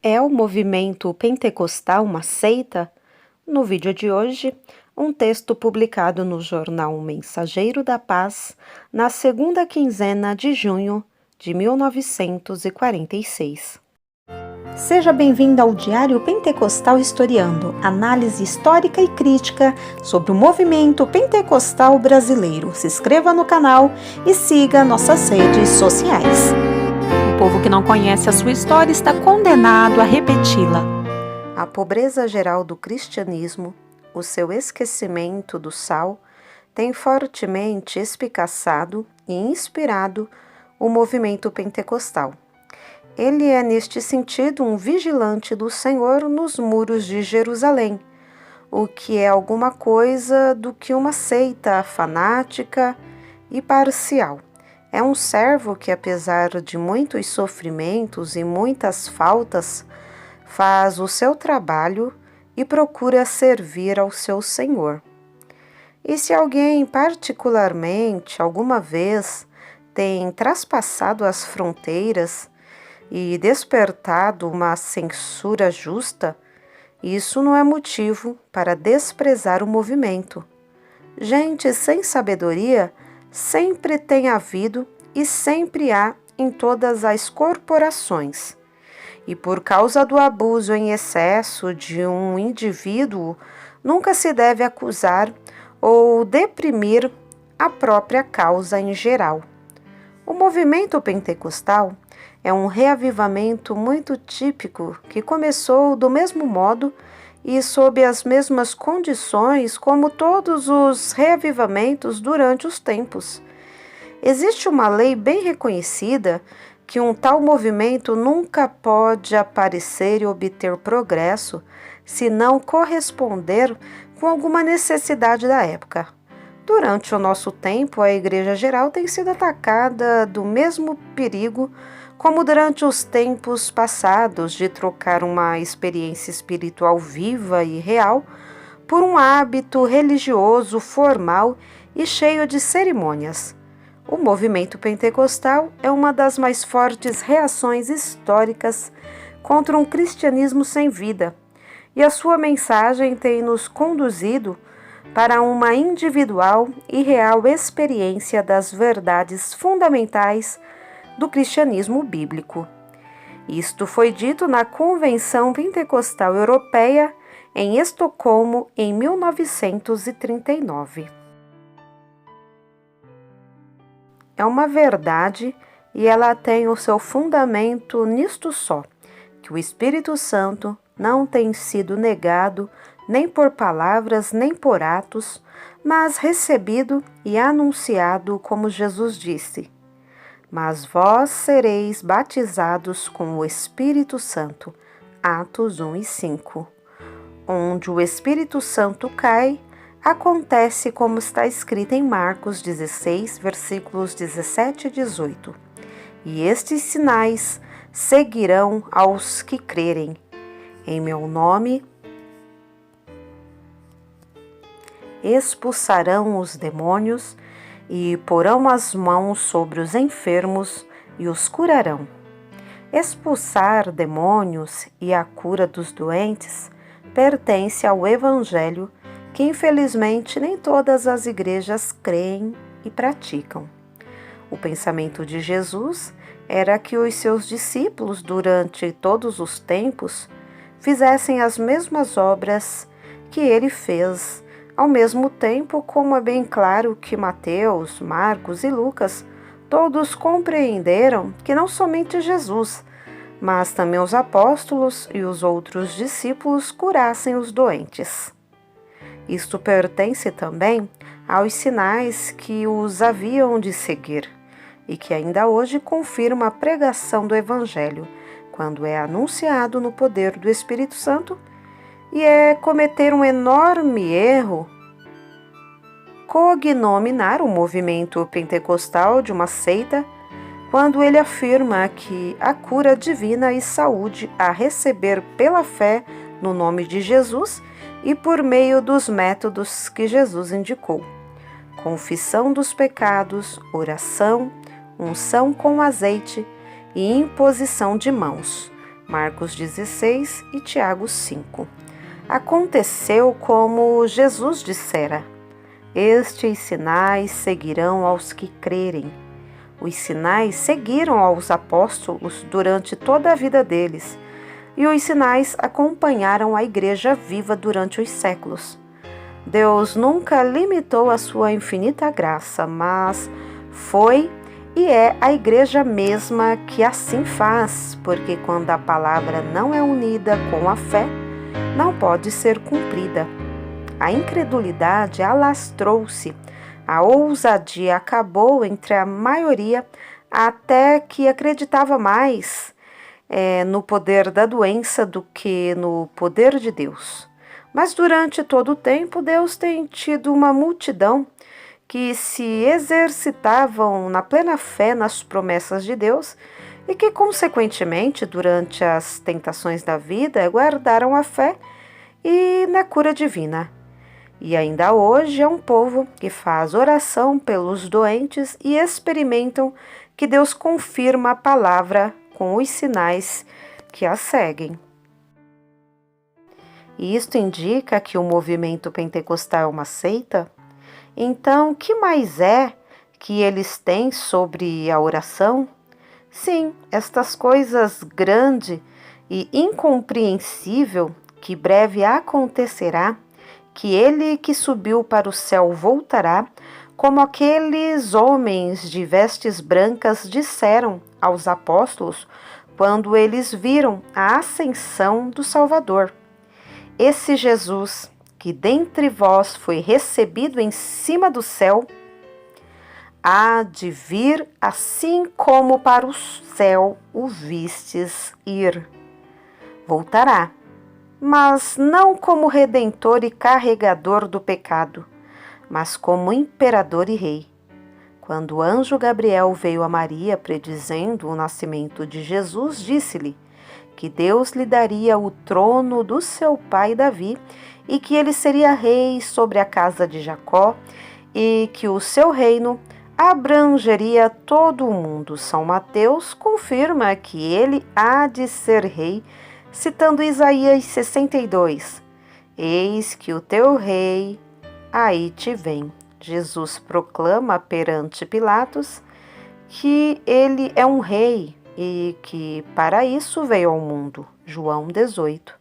É o movimento pentecostal uma seita? No vídeo de hoje, um texto publicado no jornal Mensageiro da Paz, na segunda quinzena de junho de 1946. Seja bem-vindo ao Diário Pentecostal Historiando, análise histórica e crítica sobre o movimento pentecostal brasileiro. Se inscreva no canal e siga nossas redes sociais. O povo que não conhece a sua história está condenado a repeti-la. A pobreza geral do cristianismo, o seu esquecimento do sal, tem fortemente espicaçado e inspirado o movimento pentecostal. Ele é, neste sentido, um vigilante do Senhor nos muros de Jerusalém, o que é alguma coisa do que uma seita fanática e parcial. É um servo que, apesar de muitos sofrimentos e muitas faltas, faz o seu trabalho e procura servir ao seu Senhor. E se alguém, particularmente, alguma vez, tem traspassado as fronteiras e despertado uma censura justa, isso não é motivo para desprezar o movimento. Gente sem sabedoria sempre tem havido e sempre há em todas as corporações. E por causa do abuso em excesso de um indivíduo, nunca se deve acusar ou deprimir a própria causa em geral. O movimento pentecostal é um reavivamento muito típico que começou do mesmo modo e sob as mesmas condições como todos os reavivamentos durante os tempos. Existe uma lei bem reconhecida que um tal movimento nunca pode aparecer e obter progresso se não corresponder com alguma necessidade da época. Durante o nosso tempo, a Igreja Geral tem sido atacada do mesmo perigo como durante os tempos passados de trocar uma experiência espiritual viva e real por um hábito religioso formal e cheio de cerimônias. O movimento pentecostal é uma das mais fortes reações históricas contra um cristianismo sem vida, e a sua mensagem tem nos conduzido para uma individual e real experiência das verdades fundamentais do cristianismo bíblico. Isto foi dito na Convenção Pentecostal Europeia em Estocolmo em 1939. É uma verdade e ela tem o seu fundamento nisto só, que o Espírito Santo não tem sido negado nem por palavras nem por atos, mas recebido e anunciado como Jesus disse: "Mas vós sereis batizados com o Espírito Santo", Atos 1 e 5. Onde o Espírito Santo cai, acontece como está escrito em Marcos 16, versículos 17 e 18. "E estes sinais seguirão aos que crerem. Em meu nome expulsarão os demônios e porão as mãos sobre os enfermos e os curarão." Expulsar demônios e a cura dos doentes pertence ao Evangelho que infelizmente nem todas as igrejas creem e praticam. O pensamento de Jesus era que os seus discípulos, durante todos os tempos, fizessem as mesmas obras que ele fez, ao mesmo tempo como é bem claro que Mateus, Marcos e Lucas todos compreenderam que não somente Jesus, mas também os apóstolos e os outros discípulos curassem os doentes. Isto pertence também aos sinais que os haviam de seguir e que ainda hoje confirma a pregação do Evangelho, quando é anunciado no poder do Espírito Santo, e é cometer um enorme erro cognominar o movimento pentecostal de uma seita quando ele afirma que a cura divina e saúde a receber pela fé no nome de Jesus e por meio dos métodos que Jesus indicou: confissão dos pecados, oração, unção com azeite e imposição de mãos, Marcos 16 e Tiago 5. Aconteceu como Jesus dissera: estes sinais seguirão aos que crerem. Os sinais seguiram aos apóstolos durante toda a vida deles, e os sinais acompanharam a igreja viva durante os séculos. Deus nunca limitou a sua infinita graça, mas foi e é a igreja mesma que assim faz, porque quando a palavra não é unida com a fé, não pode ser cumprida. A incredulidade alastrou-se, a ousadia acabou entre a maioria, até que acreditava mais no poder da doença do que no poder de Deus. Mas durante todo o tempo, Deus tem tido uma multidão que se exercitavam na plena fé nas promessas de Deus e que, consequentemente, durante as tentações da vida, guardaram a fé e na cura divina. E ainda hoje é um povo que faz oração pelos doentes e experimentam que Deus confirma a palavra com os sinais que a seguem. E isto indica que o movimento pentecostal é uma seita? Então, que mais é que eles têm sobre a oração? Sim, estas coisas grande e incompreensível que breve acontecerá, que ele que subiu para o céu voltará, como aqueles homens de vestes brancas disseram aos apóstolos quando eles viram a ascensão do Salvador. Esse Jesus, que dentre vós foi recebido em cima do céu, há de vir assim como para o céu o vistes ir. Voltará, mas não como redentor e carregador do pecado, mas como imperador e rei. Quando o anjo Gabriel veio a Maria predizendo o nascimento de Jesus, disse-lhe que Deus lhe daria o trono do seu pai Davi e que ele seria rei sobre a casa de Jacó e que o seu reino abrangeria todo o mundo. São Mateus confirma que ele há de ser rei, citando Isaías 62. Eis que o teu rei aí te vem. Jesus proclama perante Pilatos que ele é um rei e que para isso veio ao mundo. João 18.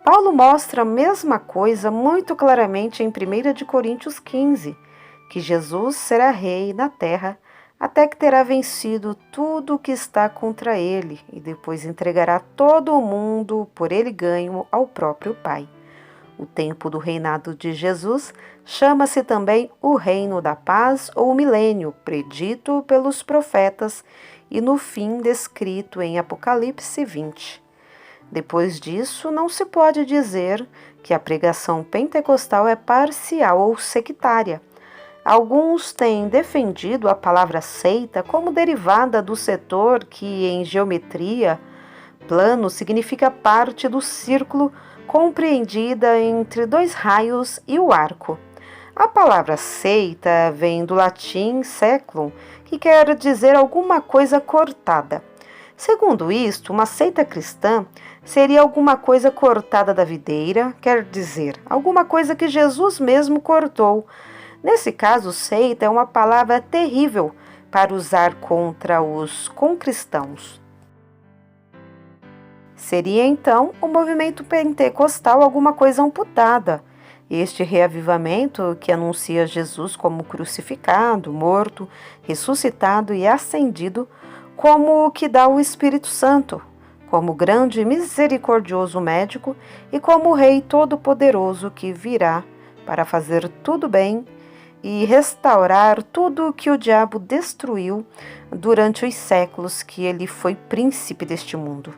Paulo mostra a mesma coisa muito claramente em 1 Coríntios 15, que Jesus será rei na terra até que terá vencido tudo o que está contra ele e depois entregará todo o mundo por ele ganho ao próprio Pai. O tempo do reinado de Jesus chama-se também o reino da paz ou milênio, predito pelos profetas e no fim descrito em Apocalipse 20. Depois disso, não se pode dizer que a pregação pentecostal é parcial ou sectária. Alguns têm defendido a palavra seita como derivada do setor que, em geometria, plano significa parte do círculo compreendida entre dois raios e o arco. A palavra seita vem do latim seclum, que quer dizer alguma coisa cortada. Segundo isto, uma seita cristã seria alguma coisa cortada da videira, quer dizer, alguma coisa que Jesus mesmo cortou. Nesse caso, seita é uma palavra terrível para usar contra os concristãos. Seria então o movimento pentecostal alguma coisa amputada. Este reavivamento que anuncia Jesus como crucificado, morto, ressuscitado e ascendido, como o que dá o Espírito Santo, como grande e misericordioso médico e como Rei todo-poderoso que virá para fazer tudo bem e restaurar tudo o que o diabo destruiu durante os séculos que ele foi príncipe deste mundo.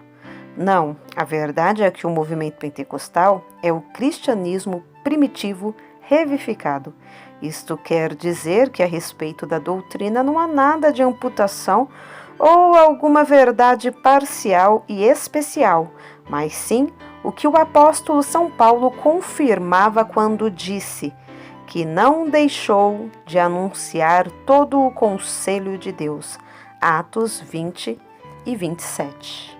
Não, a verdade é que o movimento pentecostal é o cristianismo primitivo revivificado. Isto quer dizer que a respeito da doutrina não há nada de amputação ou alguma verdade parcial e especial, mas sim o que o apóstolo São Paulo confirmava quando disse que não deixou de anunciar todo o conselho de Deus. Atos 20 e 27.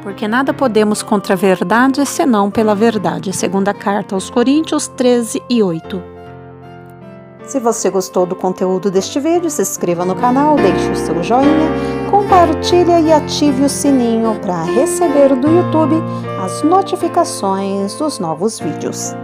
Porque nada podemos contra a verdade, senão pela verdade. Segunda carta aos Coríntios 13:8. Se você gostou do conteúdo deste vídeo, se inscreva no canal, deixe o seu joinha, compartilhe e ative o sininho para receber do YouTube as notificações dos novos vídeos.